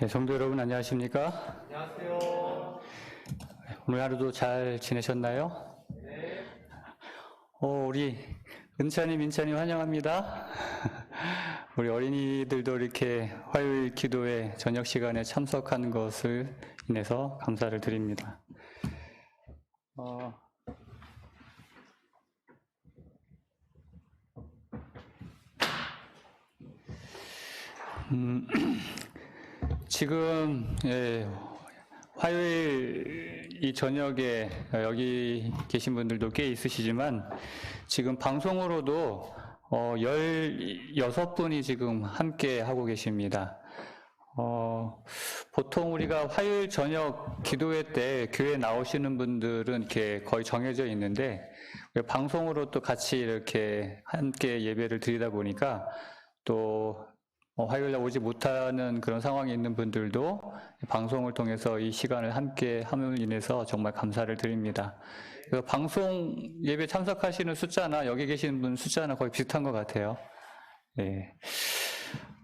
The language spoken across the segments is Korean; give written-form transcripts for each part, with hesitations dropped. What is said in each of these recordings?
네, 성도 여러분 안녕하십니까? 안녕하세요. 오늘 하루도 잘 지내셨나요? 네. 우리 은찬이, 민찬이 환영합니다. 우리 어린이들도 이렇게 화요일 기도회 저녁 시간에 참석한 것을 인해서 감사를 드립니다. 지금 화요일 이 저녁에 여기 계신 분들도 꽤 있으시지만 지금 방송으로도 16분이 지금 함께 하고 계십니다. 보통 우리가 화요일 저녁 기도회 때 교회 나오시는 분들은 이렇게 거의 정해져 있는데 방송으로 또 같이 이렇게 함께 예배를 드리다 보니까 또 화요일에 오지 못하는 그런 상황에 있는 분들도 방송을 통해서 이 시간을 함께 함으로 인해서 정말 감사를 드립니다. 그래서 방송 예배 참석하시는 숫자나 여기 계신 분 숫자나 거의 비슷한 것 같아요. 네.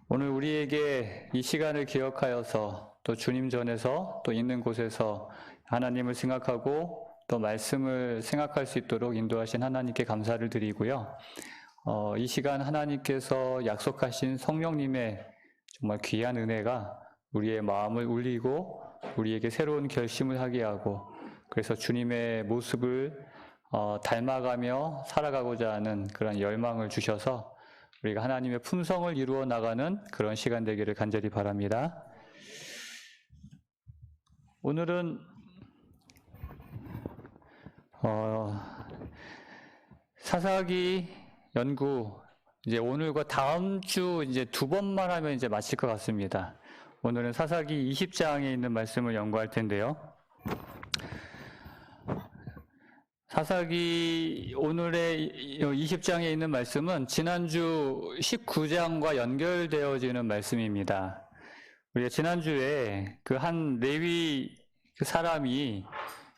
오늘 우리에게 이 시간을 기억하여서 또 주님 전에서 또 있는 곳에서 하나님을 생각하고 또 말씀을 생각할 수 있도록 인도하신 하나님께 감사를 드리고요. 이 시간 하나님께서 약속하신 성령님의 정말 귀한 은혜가 우리의 마음을 울리고 우리에게 새로운 결심을 하게 하고 그래서 주님의 모습을 닮아가며 살아가고자 하는 그런 열망을 주셔서 우리가 하나님의 품성을 이루어 나가는 그런 시간 되기를 간절히 바랍니다. 오늘은 사사기 연구 이제 오늘과 다음 주 이제 두 번만 하면 이제 마칠 것 같습니다. 오늘은 사사기 20장에 있는 말씀을 연구할 텐데요. 사사기 오늘의 20장에 있는 말씀은 지난주 19장과 연결되어지는 말씀입니다. 우리가 지난주에 그 한 레위 사람이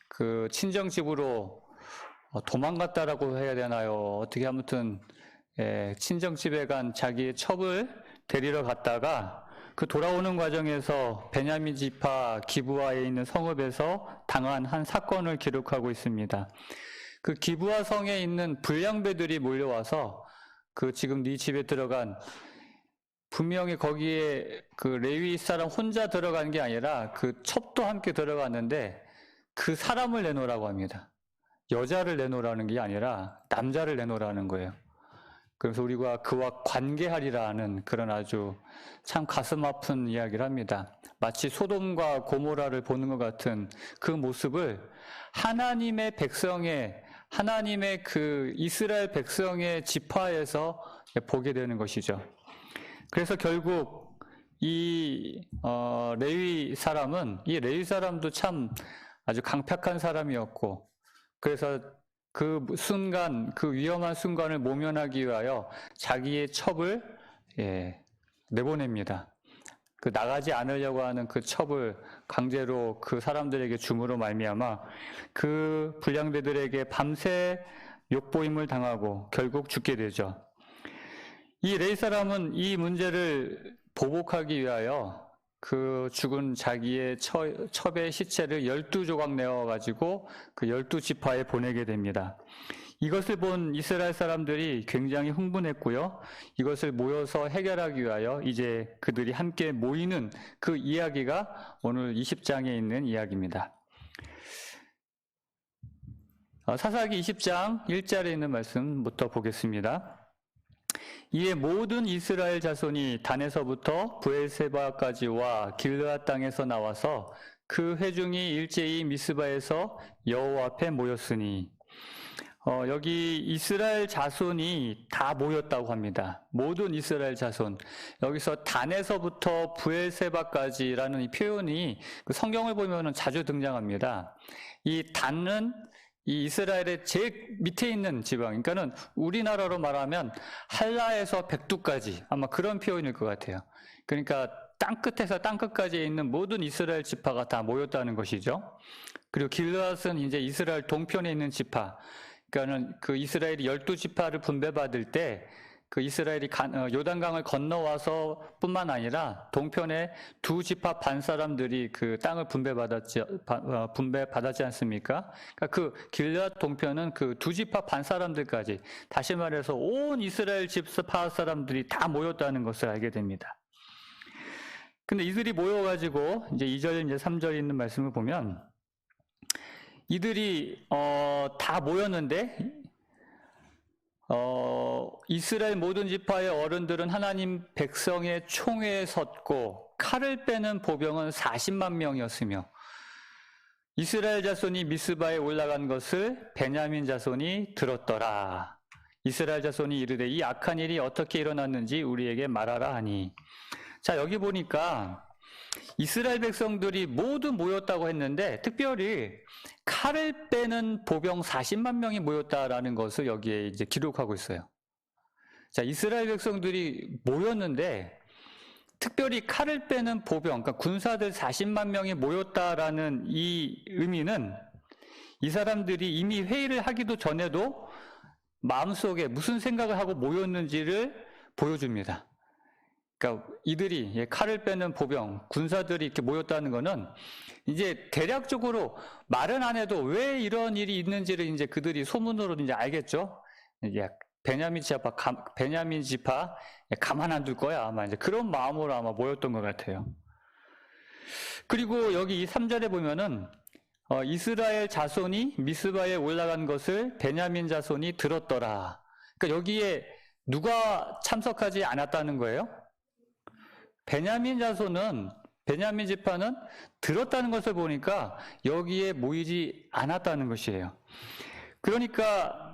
그 친정집으로 도망갔다라고 해야 되나요? 어떻게 아무튼 친정집에 간 자기의 첩을 데리러 갔다가 그 돌아오는 과정에서 베냐민 지파 기브아에 있는 성읍에서 당한 한 사건을 기록하고 있습니다. 그 기브아 성에 있는 불량배들이 몰려와서 그 지금 네 집에 들어간 분명히 거기에 그 레위 사람 혼자 들어간 게 아니라 그 첩도 함께 들어갔는데 그 사람을 내놓으라고 합니다. 여자를 내놓으라는 게 아니라 남자를 내놓으라는 거예요. 그래서 우리가 그와 관계하리라는 그런 아주 참 가슴 아픈 이야기를 합니다. 마치 소돔과 고모라를 보는 것 같은 그 모습을 하나님의 백성의, 하나님의 그 이스라엘 백성의 지파에서 보게 되는 것이죠. 그래서 결국 이 레위 사람은, 이 레위 사람도 참 아주 강팍한 사람이었고, 그래서 그 순간, 그 위험한 순간을 모면하기 위하여 자기의 첩을 내보냅니다. 그 나가지 않으려고 하는 그 첩을 강제로 그 사람들에게 줌으로 말미암아 그 불량배들에게 밤새 욕보임을 당하고 결국 죽게 되죠. 이 레위 사람은 이 문제를 보복하기 위하여 그 죽은 자기의 첩의 시체를 12조각 내어가지고 그 12지파에 보내게 됩니다. 이것을 본 이스라엘 사람들이 굉장히 흥분했고요. 이것을 모여서 해결하기 위하여 이제 그들이 함께 모이는 그 이야기가 오늘 20장에 있는 이야기입니다. 사사기 20장 1절에 있는 말씀부터 보겠습니다. 이에 모든 이스라엘 자손이 단에서부터 브엘세바까지와 길르앗 땅에서 나와서 그 회중이 일제히 미스바에서 여호와 앞에 모였으니 여기 이스라엘 자손이 다 모였다고 합니다. 모든 이스라엘 자손. 여기서 단에서부터 브엘세바까지라는 이 표현이 그 성경을 보면은 자주 등장합니다. 이 단은 이 이스라엘의 제일 밑에 있는 지방, 그러니까는 우리나라로 말하면 한라에서 백두까지 아마 그런 표현일 것 같아요. 그러니까 땅끝에서 땅끝까지 있는 모든 이스라엘 지파가 다 모였다는 것이죠. 그리고 길르앗은 이제 이스라엘 동편에 있는 지파, 그러니까는 그 이스라엘이 12지파를 분배받을 때 그 이스라엘이 요단강을 건너와서 뿐만 아니라 동편에 두 지파 반 사람들이 그 땅을 분배받았지 않습니까? 그러니까 그 길앗 동편은 그 두 지파 반 사람들까지, 다시 말해서 온 이스라엘 지파 사람들이 다 모였다는 것을 알게 됩니다. 근데 이들이 모여가지고 이제 2절, 이제 3절에 있는 말씀을 보면 이들이 다 모였는데 이스라엘 모든 지파의 어른들은 하나님 백성의 총회에 섰고 칼을 빼는 보병은 40만 명이었으며 이스라엘 자손이 미스바에 올라간 것을 베냐민 자손이 들었더라. 이스라엘 자손이 이르되 이 악한 일이 어떻게 일어났는지 우리에게 말하라 하니. 자, 여기 보니까 이스라엘 백성들이 모두 모였다고 했는데 특별히 칼을 빼는 보병 40만 명이 모였다라는 것을 여기에 이제 기록하고 있어요. 자, 이스라엘 백성들이 모였는데 특별히 칼을 빼는 보병, 그러니까 군사들 40만 명이 모였다라는 이 의미는 이 사람들이 이미 회의를 하기도 전에도 마음속에 무슨 생각을 하고 모였는지를 보여줍니다. 그러니까 이들이 칼을 빼는 보병, 군사들이 이렇게 모였다는 것은 이제 대략적으로 말은 안 해도 왜 이런 일이 있는지를 이제 그들이 소문으로 이제 알겠죠. 이제 베냐민 지파 가만 안 둘 거야, 아마 이제 그런 마음으로 아마 모였던 것 같아요. 그리고 여기 3절에 보면은 이스라엘 자손이 미스바에 올라간 것을 베냐민 자손이 들었더라. 그러니까 여기에 누가 참석하지 않았다는 거예요? 베냐민 지파는 들었다는 것을 보니까 여기에 모이지 않았다는 것이에요. 그러니까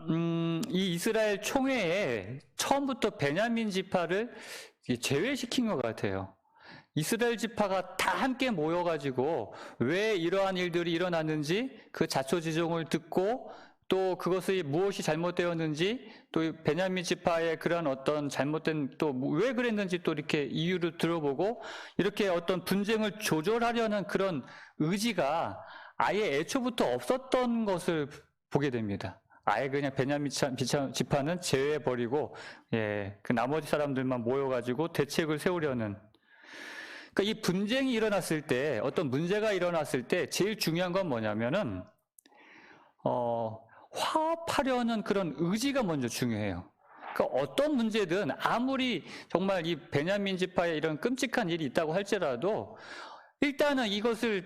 이 이스라엘 총회에 처음부터 베냐민 지파를 제외시킨 것 같아요. 이스라엘 지파가 다 함께 모여가지고 왜 이러한 일들이 일어났는지 그 자초지종을 듣고 또 그것이 무엇이 잘못되었는지 또 베냐민 지파의 그런 어떤 잘못된 또 왜 그랬는지 또 이렇게 이유를 들어보고 이렇게 어떤 분쟁을 조절하려는 그런 의지가 아예 애초부터 없었던 것을 보게 됩니다. 아예 그냥 베냐민 지파는 제외해버리고 그 나머지 사람들만 모여가지고 대책을 세우려는. 그러니까 이 분쟁이 일어났을 때, 어떤 문제가 일어났을 때 제일 중요한 건 뭐냐면은 화합하려는 그런 의지가 먼저 중요해요. 그러니까 어떤 문제든 아무리 정말 이 베냐민 지파에 이런 끔찍한 일이 있다고 할지라도 일단은 이것을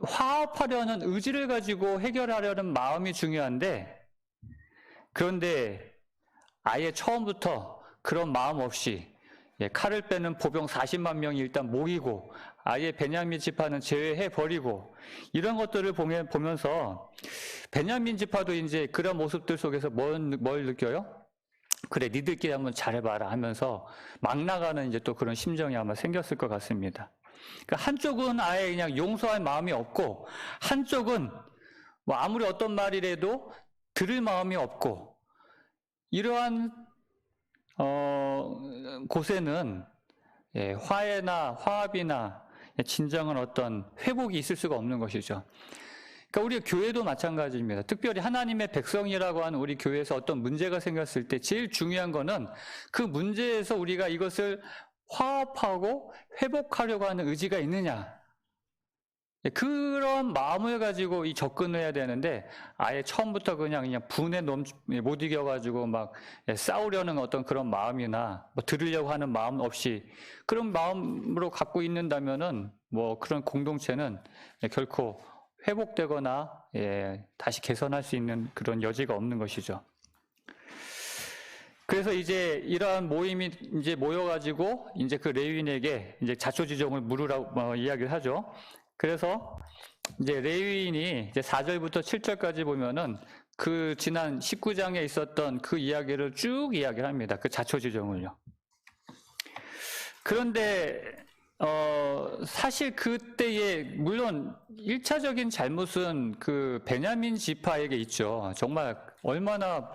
화합하려는 의지를 가지고 해결하려는 마음이 중요한데, 그런데 아예 처음부터 그런 마음 없이 칼을 빼는 보병 40만 명이 일단 모이고 아예 베냐민 지파는 제외해버리고 이런 것들을 보면서 베냐민 지파도 이제 그런 모습들 속에서 뭘 느껴요? 그래, 니들끼리 한번 잘해봐라 하면서 막 나가는 이제 또 그런 심정이 아마 생겼을 것 같습니다. 그러니까 한쪽은 아예 그냥 용서할 마음이 없고 한쪽은 뭐 아무리 어떤 말이라도 들을 마음이 없고, 이러한 곳에는 화합이나 진정한 어떤 회복이 있을 수가 없는 것이죠. 그러니까 우리 교회도 마찬가지입니다. 특별히 하나님의 백성이라고 하는 우리 교회에서 어떤 문제가 생겼을 때 제일 중요한 거는 그 문제에서 우리가 이것을 화합하고 회복하려고 하는 의지가 있느냐, 그런 마음을 가지고 이 접근을 해야 되는데 아예 처음부터 그냥 분에 못 이겨가지고 막 싸우려는 어떤 그런 마음이나 뭐 들으려고 하는 마음 없이 그런 마음으로 갖고 있는다면은 뭐 그런 공동체는 결코 회복되거나 다시 개선할 수 있는 그런 여지가 없는 것이죠. 그래서 이제 이러한 모임이 이제 모여가지고 이제 그 레위인에게 이제 자초지종을 물으라고 이야기를 하죠. 그래서 이제 레위인이 이제 4절부터 7절까지 보면은 그 지난 19장에 있었던 그 이야기를 쭉 이야기를 합니다. 그 자초지종을요. 그런데 사실 그때에 물론 1차적인 잘못은 그 베냐민 지파에게 있죠. 정말 얼마나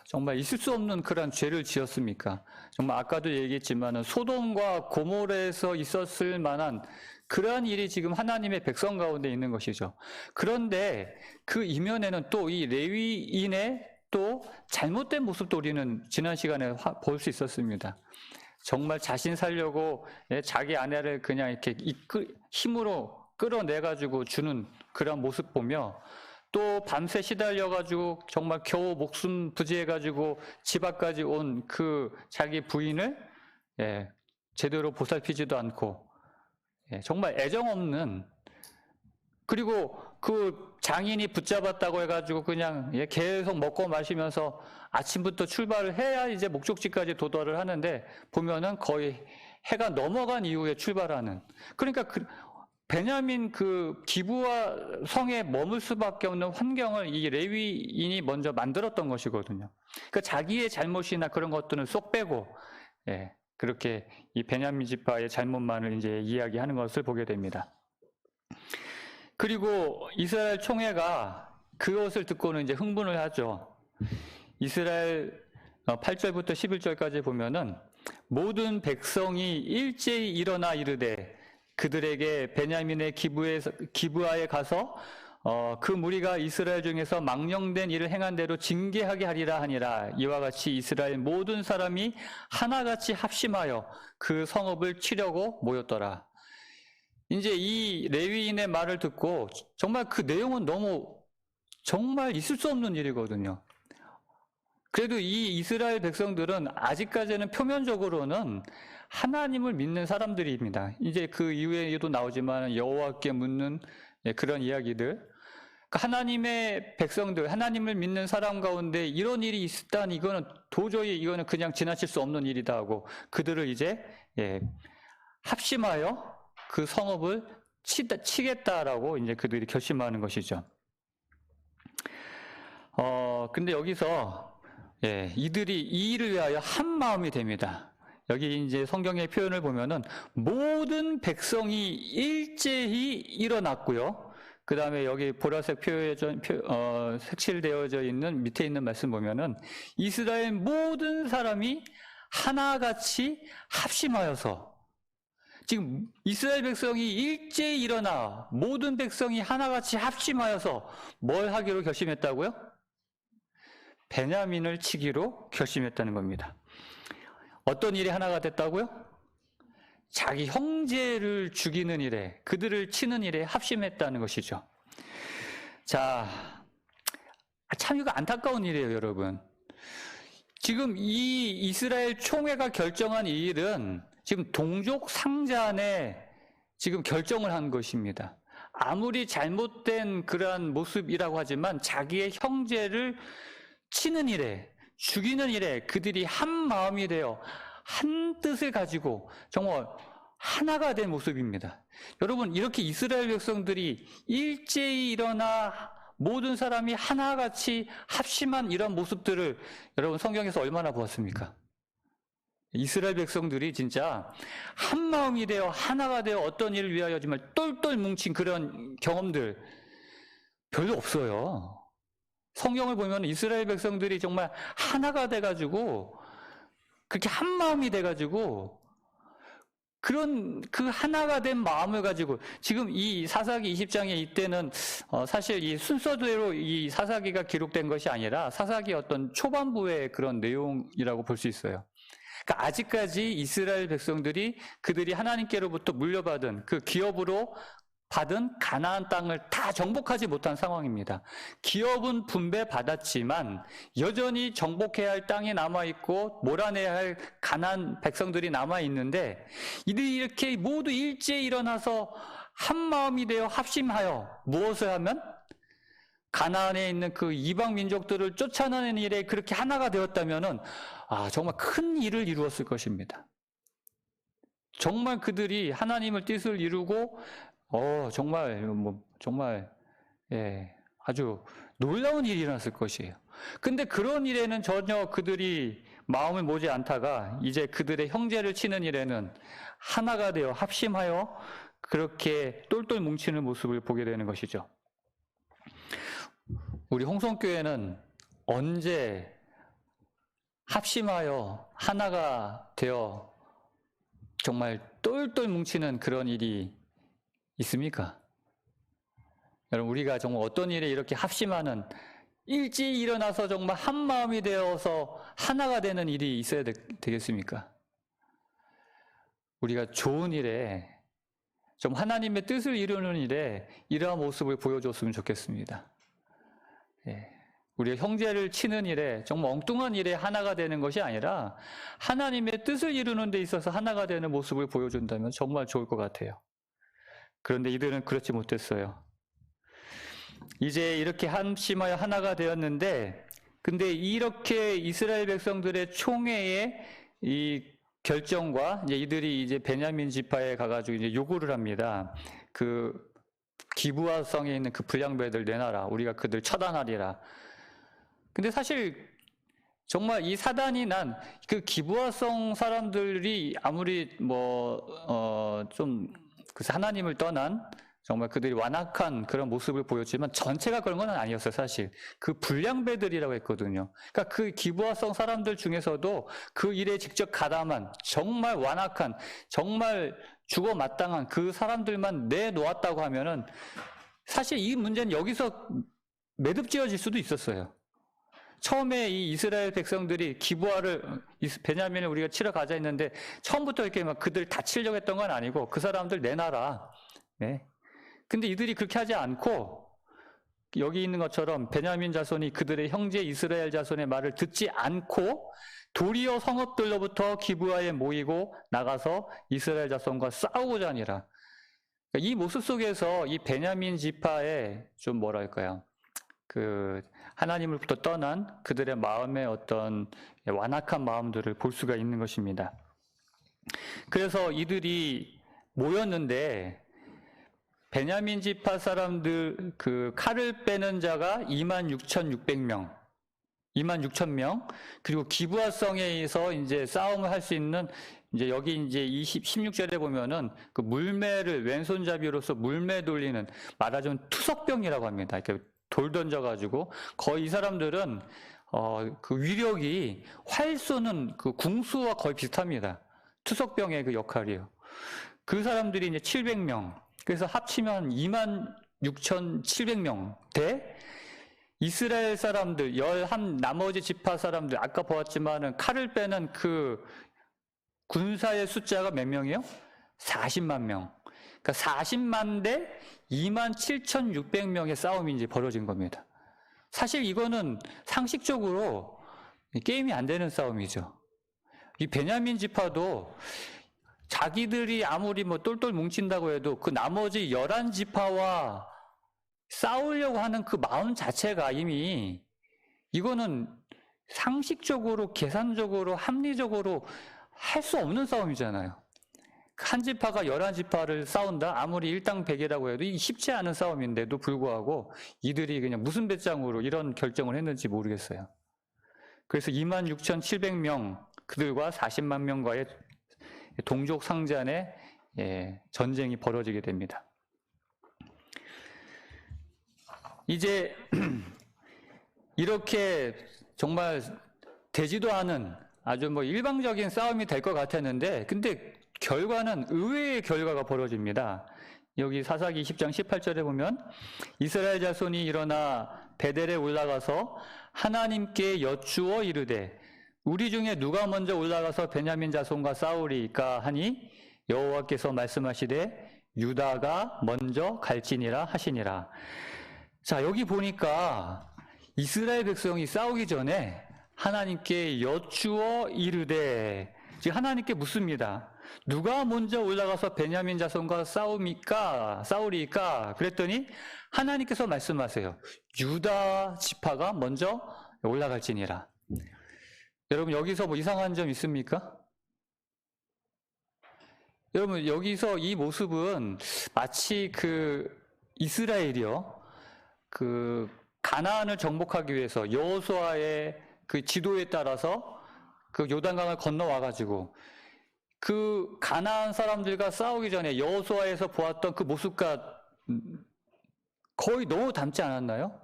정말 있을 수 없는 그런 죄를 지었습니까? 정말 아까도 얘기했지만 소돔과 고모라에서 있었을 만한 그러한 일이 지금 하나님의 백성 가운데 있는 것이죠. 그런데 그 이면에는 또 이 레위인의 또 잘못된 모습도 우리는 지난 시간에 볼 수 있었습니다. 정말 자신 살려고 자기 아내를 그냥 이렇게 힘으로 끌어내가지고 주는 그런 모습 보며, 또 밤새 시달려가지고 정말 겨우 목숨 부지해가지고 집 앞까지 온 그 자기 부인을 제대로 보살피지도 않고, 정말 애정 없는, 그리고 그 장인이 붙잡았다고 해가지고 그냥 계속 먹고 마시면서 아침부터 출발을 해야 이제 목적지까지 도달을 하는데, 보면은 거의 해가 넘어간 이후에 출발하는. 그러니까 베냐민 그 기브아 성에 머물 수밖에 없는 환경을 이 레위인이 먼저 만들었던 것이거든요. 그러니까 자기의 잘못이나 그런 것들은 쏙 빼고, 그렇게 이 베냐민 지파의 잘못만을 이제 이야기하는 것을 보게 됩니다. 그리고 이스라엘 총회가 그것을 듣고는 이제 흥분을 하죠. 이스라엘 8절부터 11절까지 보면은, 모든 백성이 일제히 일어나 이르되 그들에게 베냐민의 기브아에 가서 그 무리가 이스라엘 중에서 망령된 일을 행한 대로 징계하게 하리라 하니라. 이와 같이 이스라엘 모든 사람이 하나같이 합심하여 그 성읍을 치려고 모였더라. 이제 이 레위인의 말을 듣고, 정말 그 내용은 너무 정말 있을 수 없는 일이거든요. 그래도 이 이스라엘 백성들은 아직까지는 표면적으로는 하나님을 믿는 사람들입니다. 이제 그 이후에도 나오지만 여호와께 묻는 그런 이야기들. 그러니까 하나님의 백성들, 하나님을 믿는 사람 가운데 이런 일이 있다니 이거는 도저히 이거는 그냥 지나칠 수 없는 일이다 하고 그들을 이제 합심하여 그 성읍을 치겠다라고 이제 그들이 결심하는 것이죠. 근데 여기서 이들이 이 일을 위하여 한 마음이 됩니다. 여기 이제 성경의 표현을 보면은 모든 백성이 일제히 일어났고요. 그 다음에 여기 보라색 색칠되어져 있는 밑에 있는 말씀 보면은 이스라엘 모든 사람이 하나같이 합심하여서, 지금 이스라엘 백성이 일제히 일어나 모든 백성이 하나같이 합심하여서 뭘 하기로 결심했다고요? 베냐민을 치기로 결심했다는 겁니다. 어떤 일이 하나가 됐다고요? 자기 형제를 죽이는 일에, 그들을 치는 일에 합심했다는 것이죠. 자, 참 이거 안타까운 일이에요, 여러분. 지금 이 이스라엘 총회가 결정한 이 일은 지금 동족 상잔에 지금 결정을 한 것입니다. 아무리 잘못된 그러한 모습이라고 하지만 자기의 형제를 치는 일에, 죽이는 일에 그들이 한 마음이 되어 한 뜻을 가지고 정말 하나가 된 모습입니다. 여러분, 이렇게 이스라엘 백성들이 일제히 일어나 모든 사람이 하나같이 합심한 이런 모습들을 여러분 성경에서 얼마나 보았습니까? 이스라엘 백성들이 진짜 한 마음이 되어 하나가 되어 어떤 일을 위하여 정말 똘똘 뭉친 그런 경험들 별로 없어요. 성경을 보면 이스라엘 백성들이 정말 하나가 돼가지고 그렇게 한 마음이 돼가지고 그런 그 하나가 된 마음을 가지고 지금 이 사사기 20장에 이때는 사실 이 순서대로 이 사사기가 기록된 것이 아니라 사사기 어떤 초반부의 그런 내용이라고 볼 수 있어요. 그러니까 아직까지 이스라엘 백성들이 그들이 하나님께로부터 물려받은 그 기업으로 받은 가나안 땅을 다 정복하지 못한 상황입니다. 기업은 분배받았지만 여전히 정복해야 할 땅이 남아있고 몰아내야 할 가나안 백성들이 남아있는데, 이들이 이렇게 모두 일제히 일어나서 한 마음이 되어 합심하여 무엇을 하면 가나안에 있는 그 이방 민족들을 쫓아내는 일에 그렇게 하나가 되었다면은 정말 큰 일을 이루었을 것입니다. 정말 그들이 하나님의 뜻을 이루고 정말 아주 놀라운 일이 일어났을 것이에요. 근데 그런 일에는 전혀 그들이 마음을 모지 않다가 이제 그들의 형제를 치는 일에는 하나가 되어 합심하여 그렇게 똘똘 뭉치는 모습을 보게 되는 것이죠. 우리 홍성교회는 언제 합심하여 하나가 되어 정말 똘똘 뭉치는 그런 일이 있습니까? 여러분, 우리가 정말 어떤 일에 이렇게 합심하는 일찍 일어나서 정말 한 마음이 되어서 하나가 되는 일이 있어야 되겠습니까? 우리가 좋은 일에, 좀 하나님의 뜻을 이루는 일에 이러한 모습을 보여줬으면 좋겠습니다. 예. 우리가 형제를 치는 일에, 정말 엉뚱한 일에 하나가 되는 것이 아니라 하나님의 뜻을 이루는 데 있어서 하나가 되는 모습을 보여준다면 정말 좋을 것 같아요. 그런데 이들은 그렇지 못했어요. 이제 이렇게 합심하여 하나가 되었는데, 근데 이렇게 이스라엘 백성들의 총회의 이 결정과 이제 이들이 이제 베냐민 지파에 가가지고 이제 요구를 합니다. 그 기브아성에 있는 그 불량배들 내놔라. 우리가 그들 처단하리라. 근데 사실 정말 이 사단이 난 그 기브아성 사람들이 아무리 좀 하나님을 떠난 정말 그들이 완악한 그런 모습을 보였지만 전체가 그런 건 아니었어요, 사실. 그 불량배들이라고 했거든요. 그러니까 그 기브아성 사람들 중에서도 그 일에 직접 가담한 정말 완악한, 정말 죽어 마땅한 그 사람들만 내놓았다고 하면은 사실 이 문제는 여기서 매듭지어질 수도 있었어요. 처음에 이 이스라엘 백성들이 베냐민을 우리가 치러 가자 했는데 처음부터 이렇게 막 그들 다 치려고 했던 건 아니고 그 사람들 내놔라. 네. 근데 이들이 그렇게 하지 않고 여기 있는 것처럼 베냐민 자손이 그들의 형제 이스라엘 자손의 말을 듣지 않고 도리어 성읍들로부터 기브아에 모이고 나가서 이스라엘 자손과 싸우고자 하니라. 이 모습 속에서 이 베냐민 지파의 좀 뭐랄까요? 하나님으로부터 떠난 그들의 마음의 어떤 완악한 마음들을 볼 수가 있는 것입니다. 그래서 이들이 모였는데 베냐민 지파 사람들 칼을 빼는 자가 26,600명, 26,000명, 그리고 기브아성에서 이제 싸움을 할 수 있는 이제 여기 이제 16절에 보면은 그 물매를 왼손잡이로서 물매 돌리는 말하자면 투석병이라고 합니다. 이렇게 돌 던져가지고 거의 이 사람들은 그 위력이 활 쏘는 그 궁수와 거의 비슷합니다. 투석병의 그 역할이에요. 그 사람들이 이제 700명. 그래서 합치면 26,700명 대 이스라엘 사람들, 나머지 지파 사람들, 아까 보았지만은 칼을 빼는 그 군사의 숫자가 몇 명이요? 40만 명. 그러니까 40만 대 27,600명의 싸움이 이제 벌어진 겁니다. 사실 이거는 상식적으로 게임이 안 되는 싸움이죠. 이 베냐민 지파도 자기들이 아무리 똘똘 뭉친다고 해도 그 나머지 11지파와 싸우려고 하는 그 마음 자체가 이미 이거는 상식적으로, 계산적으로, 합리적으로 할 수 없는 싸움이잖아요. 한 지파가 11지파를 싸운다? 아무리 일당백이라고 해도 이게 쉽지 않은 싸움인데도 불구하고 이들이 그냥 무슨 배짱으로 이런 결정을 했는지 모르겠어요. 그래서 26,700명 그들과 40만 명과의 동족 상잔의 전쟁이 벌어지게 됩니다. 이제 이렇게 정말 되지도 않은 아주 일방적인 싸움이 될 것 같았는데 근데 결과는 의외의 결과가 벌어집니다. 여기 사사기 20장 18절에 보면 이스라엘 자손이 일어나 베델에 올라가서 하나님께 여쭈어 이르되 우리 중에 누가 먼저 올라가서 베냐민 자손과 싸우리까 하니 여호와께서 말씀하시되 유다가 먼저 갈지니라 하시니라. 자, 여기 보니까 이스라엘 백성이 싸우기 전에 하나님께 여쭈어 이르되, 즉 하나님께 묻습니다. 누가 먼저 올라가서 베냐민 자손과 싸우리까? 그랬더니 하나님께서 말씀하세요. 유다 지파가 먼저 올라갈지니라. 여러분 여기서 이상한 점 있습니까? 여러분 여기서 이 모습은 마치 이스라엘이요. 가나안을 정복하기 위해서 여호수아의 그 지도에 따라서 그 요단강을 건너와 가지고 그 가나안 사람들과 싸우기 전에 여호수아에서 보았던 그 모습과 거의 너무 닮지 않았나요?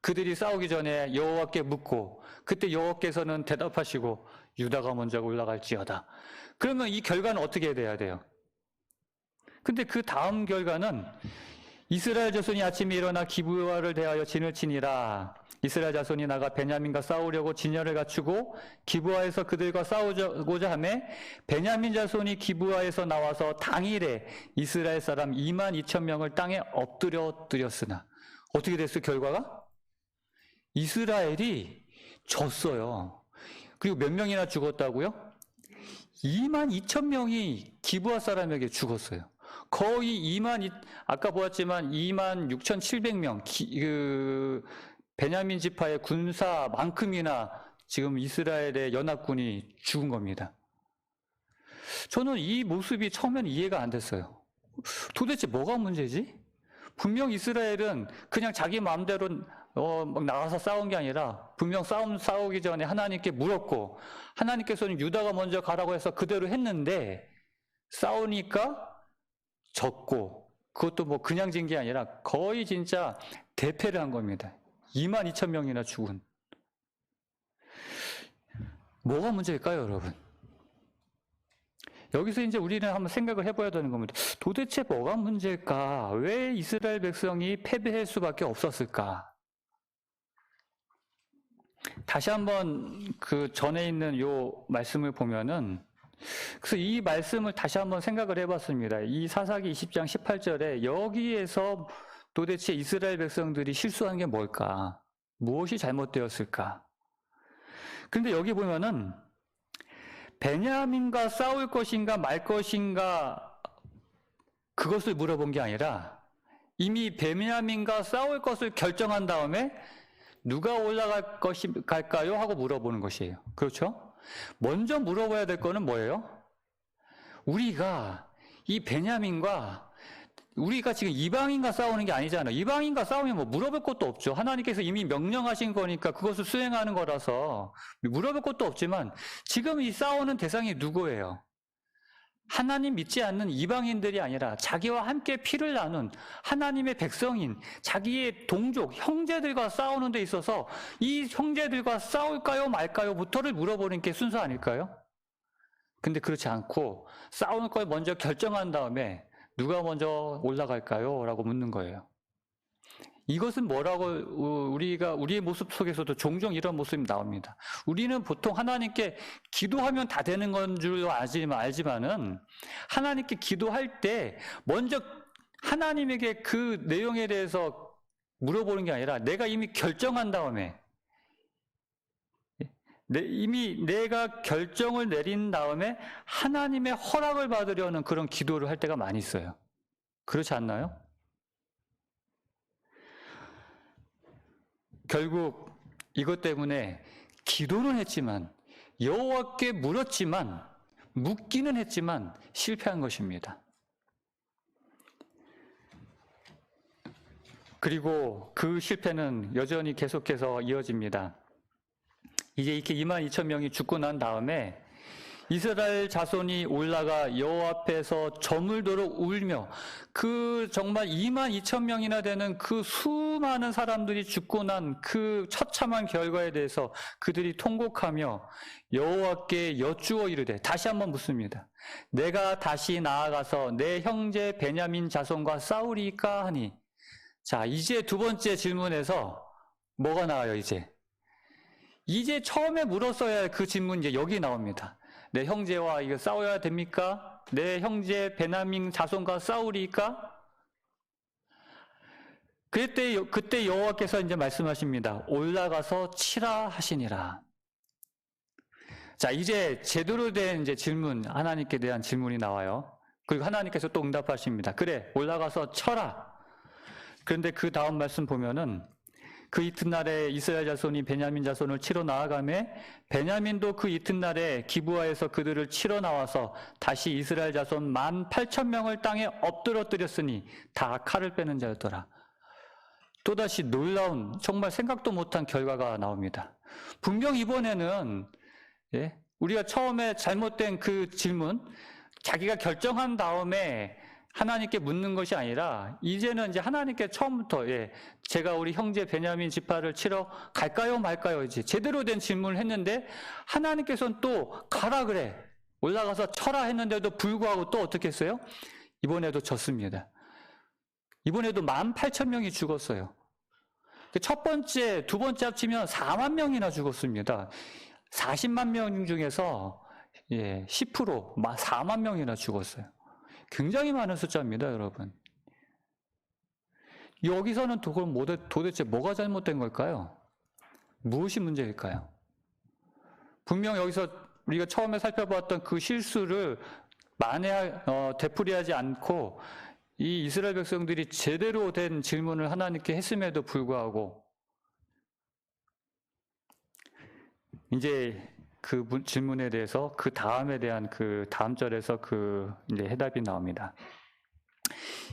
그들이 싸우기 전에 여호와께 묻고 그때 여호와께서는 대답하시고 유다가 먼저 올라갈지어다. 그러면 이 결과는 어떻게 돼야 돼요? 근데 그 다음 결과는 이스라엘 자손이 아침에 일어나 기브아를 대하여 진을 치니라. 이스라엘 자손이 나가 베냐민과 싸우려고 진열을 갖추고 기브아에서 그들과 싸우고자 하매 베냐민 자손이 기브아에서 나와서 당일에 이스라엘 사람 22,000명을 땅에 엎드려뜨렸으나 어떻게 됐어요? 결과가? 이스라엘이 졌어요. 그리고 몇 명이나 죽었다고요? 22,000명이 기브아 사람에게 죽었어요. 거의 아까 보았지만 26,700명, 베냐민 지파의 군사만큼이나 지금 이스라엘의 연합군이 죽은 겁니다. 저는 이 모습이 처음에는 이해가 안 됐어요. 도대체 뭐가 문제지? 분명 이스라엘은 그냥 자기 마음대로 막 나가서 싸운 게 아니라 분명 싸우기 전에 하나님께 물었고 하나님께서는 유다가 먼저 가라고 해서 그대로 했는데 싸우니까 졌고 그것도 뭐 그냥 진 게 아니라 거의 진짜 대패를 한 겁니다. 22,000명이나 죽은. 뭐가 문제일까요, 여러분? 여기서 이제 우리는 한번 생각을 해봐야 되는 겁니다. 도대체 뭐가 문제일까? 왜 이스라엘 백성이 패배할 수밖에 없었을까? 다시 한번 그 전에 있는 요 말씀을 보면은, 그래서 이 말씀을 다시 한번 생각을 해봤습니다. 이 사사기 20장 18절에 여기에서 도대체 이스라엘 백성들이 실수한 게 뭘까? 무엇이 잘못되었을까? 근데 여기 보면은 베냐민과 싸울 것인가 말 것인가 그것을 물어본 게 아니라 이미 베냐민과 싸울 것을 결정한 다음에 누가 갈까요? 하고 물어보는 것이에요. 그렇죠? 먼저 물어봐야 될 거는 뭐예요? 우리가 이 베냐민과 우리가 지금 이방인과 싸우는 게 아니잖아요. 이방인과 싸우면 뭐 물어볼 것도 없죠. 하나님께서 이미 명령하신 거니까 그것을 수행하는 거라서 물어볼 것도 없지만 지금 이 싸우는 대상이 누구예요? 하나님 믿지 않는 이방인들이 아니라 자기와 함께 피를 나눈 하나님의 백성인 자기의 동족, 형제들과 싸우는 데 있어서 이 형제들과 싸울까요 말까요?부터를 물어보는 게 순서 아닐까요? 근데 그렇지 않고 싸우는 걸 먼저 결정한 다음에 누가 먼저 올라갈까요? 라고 묻는 거예요. 이것은 뭐라고 우리의 모습 속에서도 종종 이런 모습이 나옵니다. 우리는 보통 하나님께 기도하면 다 되는 건 줄 알지만은 하나님께 기도할 때 먼저 하나님에게 그 내용에 대해서 물어보는 게 아니라 내가 이미 결정한 다음에 이미 내가 결정을 내린 다음에 하나님의 허락을 받으려는 그런 기도를 할 때가 많이 있어요. 그렇지 않나요? 결국 이것 때문에 기도는 했지만 여호와께 물었지만 묻기는 했지만 실패한 것입니다. 그리고 그 실패는 여전히 계속해서 이어집니다. 이제 이렇게 22,000명이 죽고 난 다음에 이스라엘 자손이 올라가 여호와 앞에서 저물도록 울며 그 정말 22,000명이나 되는 그 수많은 사람들이 죽고 난 그 처참한 결과에 대해서 그들이 통곡하며 여호와께 여쭈어 이르되 다시 한번 묻습니다. 내가 다시 나아가서 내 형제 베냐민 자손과 싸우리까 하니 자 이제 두 번째 질문에서 뭐가 나와요 이제 처음에 물었어야 할 그 질문 이제 여기 나옵니다. 내 형제와 이거 싸워야 됩니까? 내 형제 베냐민 자손과 싸우리까? 그때 여호와께서 이제 말씀하십니다. 올라가서 치라 하시니라. 자, 이제 제대로 된 이제 질문, 하나님께 대한 질문이 나와요. 그리고 하나님께서 또 응답하십니다. 그래, 올라가서 쳐라. 그런데 그 다음 말씀 보면은 그 이튿날에 이스라엘 자손이 베냐민 자손을 치러 나아가매 베냐민도 그 이튿날에 기브아에서 그들을 치러 나와서 다시 이스라엘 자손 18,000명을 땅에 엎드러뜨렸으니 다 칼을 빼는 자였더라. 또다시 놀라운 정말 생각도 못한 결과가 나옵니다. 분명 이번에는 우리가 처음에 잘못된 그 질문 자기가 결정한 다음에 하나님께 묻는 것이 아니라 이제는 이제 하나님께 처음부터 제가 우리 형제 베냐민 지파를 치러 갈까요 말까요 이제 제대로 된 질문을 했는데 하나님께서는 또 가라 그래 올라가서 쳐라 했는데도 불구하고 또 어떻게 했어요? 이번에도 졌습니다. 이번에도 18,000명이 죽었어요. 첫 번째, 두 번째 합치면 4만 명이나 죽었습니다. 40만 명 중에서 10%, 4만 명이나 죽었어요. 굉장히 많은 숫자입니다, 여러분. 여기서는 도대체 뭐가 잘못된 걸까요? 무엇이 문제일까요? 분명 여기서 우리가 처음에 살펴봤던 그 실수를 되풀이하지 않고 이 이스라엘 백성들이 제대로 된 질문을 하나님께 했음에도 불구하고 이제 그 질문에 대해서 그 다음에 대한 그 다음 절에서 이제 해답이 나옵니다.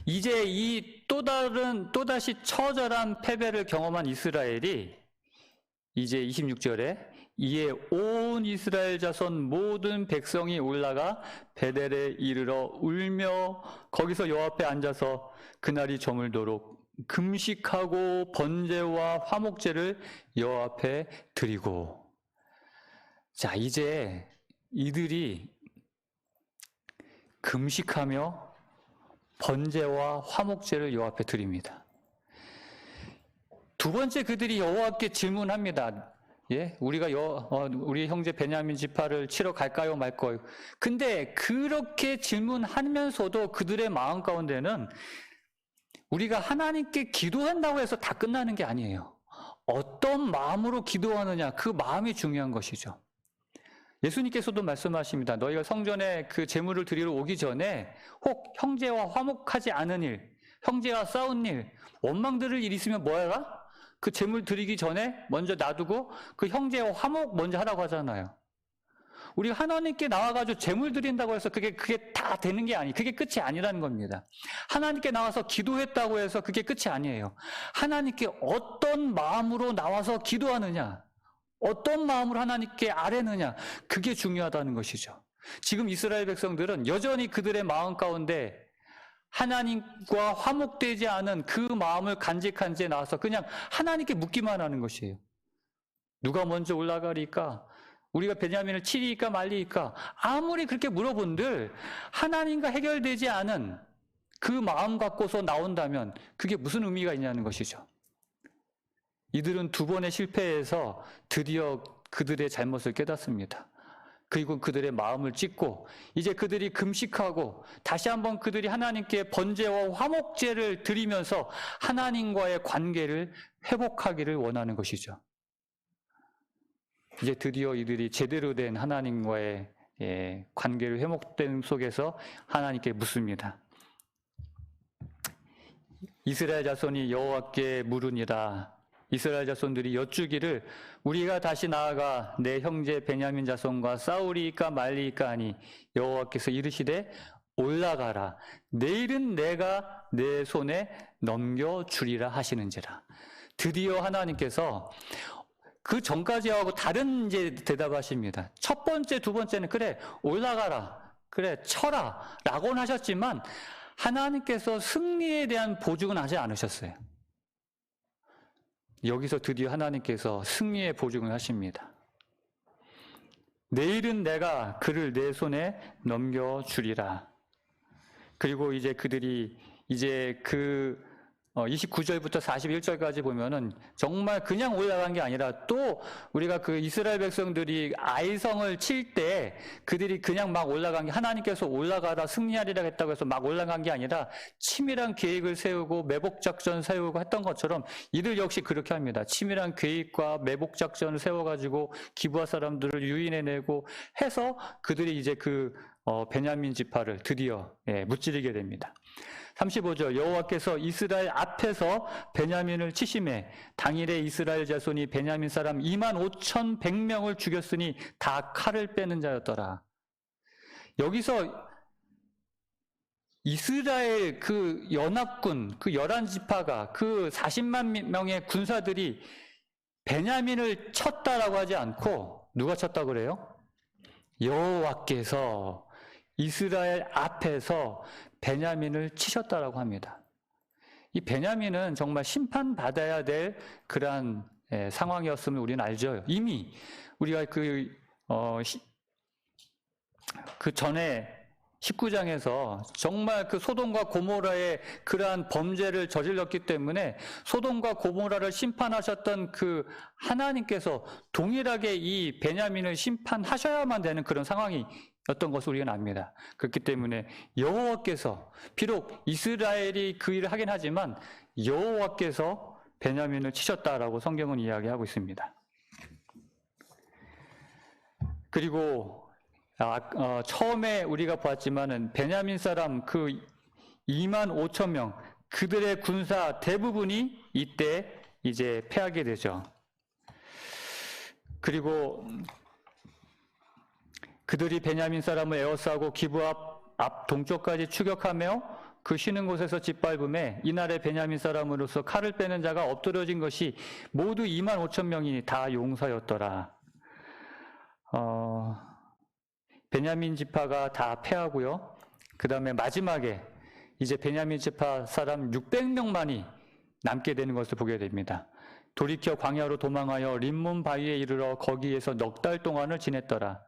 이제 이 또다시 처절한 패배를 경험한 이스라엘이 이제 26절에 이에 온 이스라엘 자손 모든 백성이 올라가 베델에 이르러 울며 거기서 여호와 앞에 앉아서 그날이 저물도록 금식하고 번제와 화목제를 여호와 앞에 드리고. 자, 이제 이들이 금식하며 번제와 화목제를 여호와 앞에 드립니다. 두 번째 그들이 여호와께 질문합니다. 우리가 우리 형제 베냐민 지파를 치러 갈까요, 말까요? 근데 그렇게 질문하면서도 그들의 마음 가운데는 우리가 하나님께 기도한다고 해서 다 끝나는 게 아니에요. 어떤 마음으로 기도하느냐, 그 마음이 중요한 것이죠. 예수님께서도 말씀하십니다. 너희가 성전에 그 제물을 드리러 오기 전에 혹 형제와 화목하지 않은 일, 형제와 싸운 일, 원망들을 일 있으면 뭐 해라? 그 제물 드리기 전에 먼저 놔두고 그 형제와 화목 먼저 하라고 하잖아요. 우리 하나님께 나와가지고 제물 드린다고 해서 그게 다 되는 게 그게 끝이 아니라는 겁니다. 하나님께 나와서 기도했다고 해서 그게 끝이 아니에요. 하나님께 어떤 마음으로 나와서 기도하느냐, 어떤 마음으로 하나님께 아뢰느냐, 그게 중요하다는 것이죠. 지금 이스라엘 백성들은 여전히 그들의 마음 가운데 하나님과 화목되지 않은 그 마음을 간직한 채 나와서 그냥 하나님께 묻기만 하는 것이에요. 누가 먼저 올라가리까? 우리가 베냐민을 치리까 말리까? 아무리 그렇게 물어본들 하나님과 해결되지 않은 그 마음 갖고서 나온다면 그게 무슨 의미가 있냐는 것이죠. 이들은 두 번의 실패에서 드디어 그들의 잘못을 깨닫습니다. 그리고 그들의 마음을 찢고 이제 그들이 금식하고 다시 한번 그들이 하나님께 번제와 화목제를 드리면서 하나님과의 관계를 회복하기를 원하는 것이죠. 이제 드디어 이들이 제대로 된 하나님과의 관계를 회복된 속에서 하나님께 묻습니다. 이스라엘 자손이 여호와께 물으니라. 이스라엘 자손들이 여쭈기를 우리가 다시 나아가 내 형제 베냐민 자손과 싸우리까 말리까 하니 여호와께서 이르시되 올라가라. 내일은 내가 내 손에 넘겨주리라 하시는지라. 드디어 하나님께서 그 전까지하고 다른 이제 대답하십니다. 첫 번째, 두 번째는 그래 올라가라, 그래 쳐라 라고는 하셨지만 하나님께서 승리에 대한 보증은 하지 않으셨어요. 여기서 드디어 하나님께서 승리의 보증을 하십니다. 내일은 내가 그를 내 손에 넘겨주리라. 그리고 이제 그들이 이제 29절부터 41절까지 보면은 정말 그냥 올라간 게 아니라 또 우리가 그 이스라엘 백성들이 아이성을 칠 때 그들이 그냥 막 올라간 게 하나님께서 올라가라 승리하리라 했다고 해서 막 올라간 게 아니라 치밀한 계획을 세우고 매복작전 세우고 했던 것처럼 이들 역시 그렇게 합니다. 치밀한 계획과 매복작전을 세워가지고 기브아 사람들을 유인해내고 해서 그들이 이제 베냐민 지파를 드디어 무찌르게 됩니다. 35절 여호와께서 이스라엘 앞에서 베냐민을 치심해 당일에 이스라엘 자손이 베냐민 사람 25,100명을 죽였으니 다 칼을 빼는 자였더라. 여기서 이스라엘 그 연합군 그 11지파가 그 40만 명의 군사들이 베냐민을 쳤다라고 하지 않고 누가 쳤다고 그래요? 여호와께서 이스라엘 앞에서 베냐민을 치셨다라고 합니다. 이 베냐민은 정말 심판받아야 될 그러한 상황이었음을 우리는 알죠. 이미 우리가 그 전에 19장에서 정말 그 소돔과 고모라의 그러한 범죄를 저질렀기 때문에 소돔과 고모라를 심판하셨던 그 하나님께서 동일하게 이 베냐민을 심판하셔야만 되는 그런 상황이었던 것을 우리가 압니다. 그렇기 때문에 여호와께서 비록 이스라엘이 그 일을 하긴 하지만 여호와께서 베냐민을 치셨다라고 성경은 이야기하고 있습니다. 그리고 처음에 우리가 보았지만은 베냐민 사람 그 25,000명 그들의 군사 대부분이 이때 이제 패하게 되죠. 그리고 그들이 베냐민 사람을 에워싸고 기브 앞 동쪽까지 추격하며 그 쉬는 곳에서 짓밟음에 이날의 베냐민 사람으로서 칼을 빼는 자가 엎드러진 것이 모두 25,000명이 다 용사였더라. 베냐민 지파가 다 패하고요. 그 다음에 마지막에 이제 베냐민 지파 사람 600명만이 남게 되는 것을 보게 됩니다. 돌이켜 광야로 도망하여 림몬 바위에 이르러 거기에서 넉 달 동안을 지냈더라.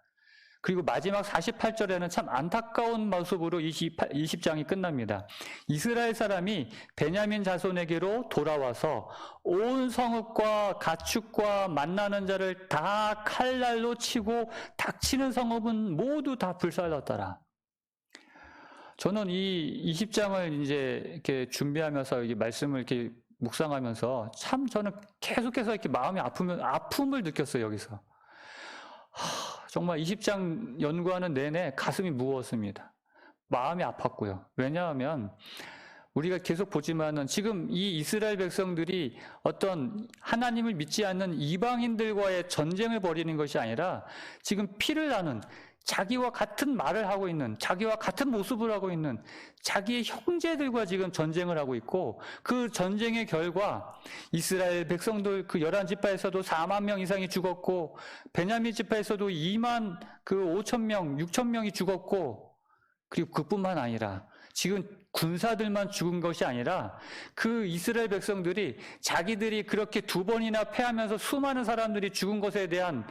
그리고 마지막 48절에는 참 안타까운 모습으로 20장이 끝납니다. 이스라엘 사람이 베냐민 자손에게로 돌아와서 온 성읍과 가축과 만나는 자를 다 칼날로 치고 닥치는 성읍은 모두 다 불살랐더라. 저는 이 20장을 이제 이렇게 준비하면서 이 말씀을 이렇게 묵상하면서 참 저는 계속해서 이렇게 마음이 아픔을 느꼈어요, 여기서. 정말 20장 연구하는 내내 가슴이 무거웠습니다. 마음이 아팠고요. 왜냐하면 우리가 계속 보지만은 지금 이 이스라엘 백성들이 어떤 하나님을 믿지 않는 이방인들과의 전쟁을 벌이는 것이 아니라 지금 피를 나는 자기와 같은 말을 하고 있는, 자기와 같은 모습을 하고 있는 자기의 형제들과 지금 전쟁을 하고 있고, 그 전쟁의 결과 이스라엘 백성들 그 11지파에서도 4만 명 이상이 죽었고, 베냐민 지파에서도 2만 그 5,000명, 6,000명이 죽었고, 그리고 그뿐만 아니라 지금 군사들만 죽은 것이 아니라 그 이스라엘 백성들이 자기들이 그렇게 2번이나 패하면서 수많은 사람들이 죽은 것에 대한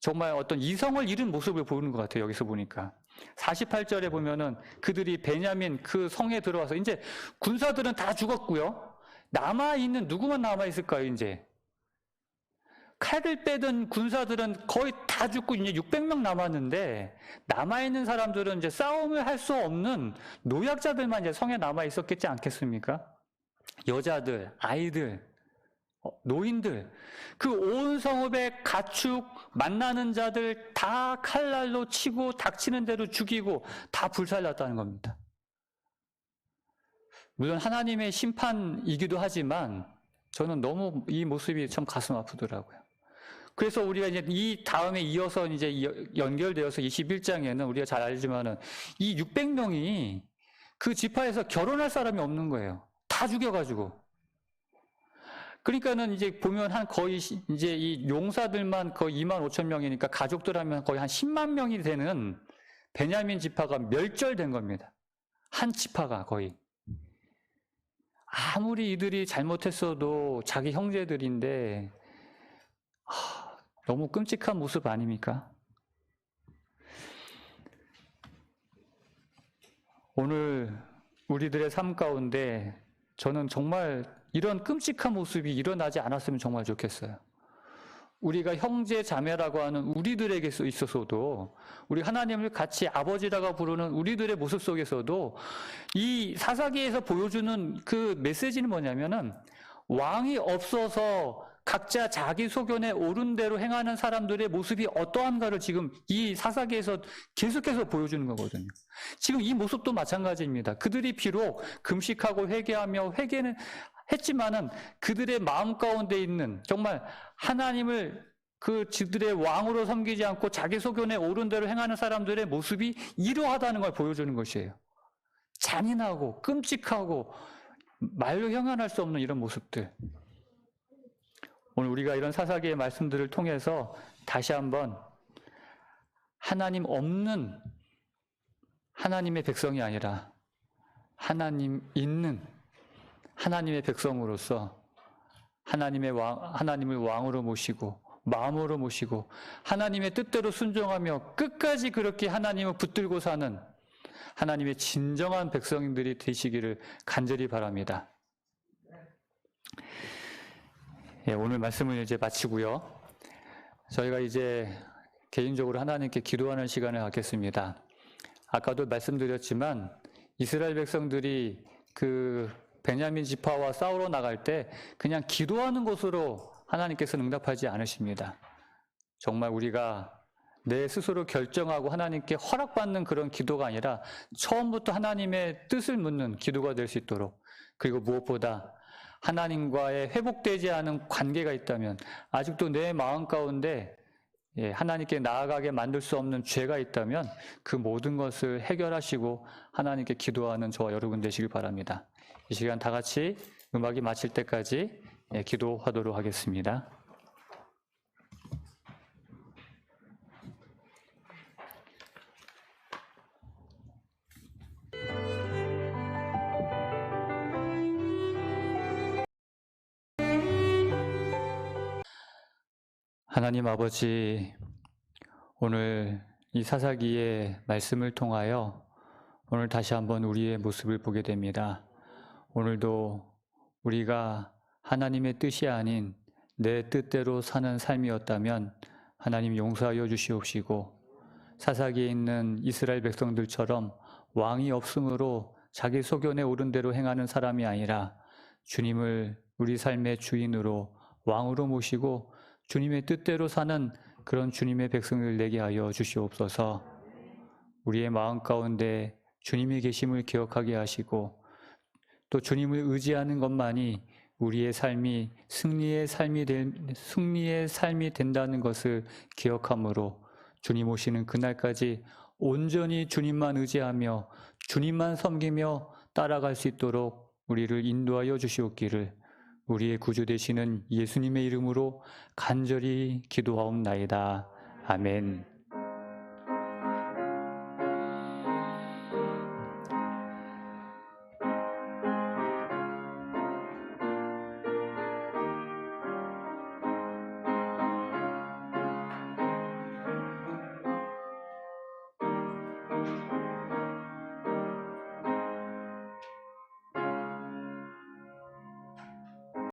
정말 어떤 이성을 잃은 모습을 보이는 것 같아요. 여기서 보니까 48절에 보면은 그들이 베냐민 그 성에 들어와서 이제 군사들은 다 죽었고요. 남아있는 누구만 남아있을까요? 이제 칼을 빼던 군사들은 거의 다 죽고 이제 600명 남았는데 남아있는 사람들은 이제 싸움을 할 수 없는 노약자들만 이제 성에 남아있었겠지 않겠습니까? 여자들, 아이들, 노인들, 그 온 성읍의 가축, 만나는 자들 다 칼날로 치고 닥치는 대로 죽이고 다 불살랐다는 겁니다. 물론 하나님의 심판이기도 하지만 저는 너무 이 모습이 참 가슴 아프더라고요. 그래서 우리가 이제 이 다음에 이어서 이제 연결되어서 21장에는 우리가 잘 알지만은 이 600명이 그 지파에서 결혼할 사람이 없는 거예요. 다 죽여가지고. 그러니까는 이제 보면 한 거의 이제 이 용사들만 거의 25,000명이니까 가족들 하면 거의 한 10만 명이 되는 베냐민 지파가 멸절된 겁니다. 한 지파가 거의. 아무리 이들이 잘못했어도 자기 형제들인데 너무 끔찍한 모습 아닙니까? 오늘 우리들의 삶 가운데 저는 정말 이런 끔찍한 모습이 일어나지 않았으면 정말 좋겠어요. 우리가 형제 자매라고 하는 우리들에게 있어서도 우리 하나님을 같이 아버지라고 부르는 우리들의 모습 속에서도 이 사사기에서 보여주는 그 메시지는 뭐냐면은 왕이 없어서 각자 자기 소견에 옳은 대로 행하는 사람들의 모습이 어떠한가를 지금 이 사사기에서 계속해서 보여주는 거거든요. 지금 이 모습도 마찬가지입니다. 그들이 비록 금식하고 회개하며 회개는 했지만은 그들의 마음 가운데 있는 정말 하나님을 그 지들의 왕으로 섬기지 않고 자기 소견에 옳은 대로 행하는 사람들의 모습이 이러하다는 걸 보여주는 것이에요. 잔인하고 끔찍하고 말로 형언할 수 없는 이런 모습들. 오늘 우리가 이런 사사기의 말씀들을 통해서 다시 한번 하나님 없는 하나님의 백성이 아니라 하나님 있는 하나님의 백성으로서 하나님을 왕으로 모시고 마음으로 모시고 하나님의 뜻대로 순종하며 끝까지 그렇게 하나님을 붙들고 사는 하나님의 진정한 백성들이 되시기를 간절히 바랍니다. 예, 오늘 말씀을 이제 마치고요. 저희가 이제 개인적으로 하나님께 기도하는 시간을 갖겠습니다. 아까도 말씀드렸지만 이스라엘 백성들이 그 베냐민 지파와 싸우러 나갈 때 그냥 기도하는 것으로 하나님께서는 응답하지 않으십니다. 정말 우리가 내 스스로 결정하고 하나님께 허락받는 그런 기도가 아니라 처음부터 하나님의 뜻을 묻는 기도가 될 수 있도록, 그리고 무엇보다 하나님과의 회복되지 않은 관계가 있다면, 아직도 내 마음 가운데 하나님께 나아가게 만들 수 없는 죄가 있다면 그 모든 것을 해결하시고 하나님께 기도하는 저와 여러분 되시길 바랍니다. 이 시간 다 같이 음악이 마칠 때까지 기도하도록 하겠습니다. 하나님 아버지, 오늘 이 사사기의 말씀을 통하여 오늘 다시 한번 우리의 모습을 보게 됩니다. 오늘도 우리가 하나님의 뜻이 아닌 내 뜻대로 사는 삶이었다면 하나님 용서하여 주시옵시고, 사사기에 있는 이스라엘 백성들처럼 왕이 없으므로 자기 소견에 오른 대로 행하는 사람이 아니라 주님을 우리 삶의 주인으로 왕으로 모시고 주님의 뜻대로 사는 그런 주님의 백성을 되게 하여 주시옵소서. 우리의 마음 가운데 주님의 계심을 기억하게 하시고, 또 주님을 의지하는 것만이 우리의 삶이 승리의 삶이 된다는 것을 기억함으로 주님 오시는 그날까지 온전히 주님만 의지하며 주님만 섬기며 따라갈 수 있도록 우리를 인도하여 주시옵기를 우리의 구주 되시는 예수님의 이름으로 간절히 기도하옵나이다. 아멘.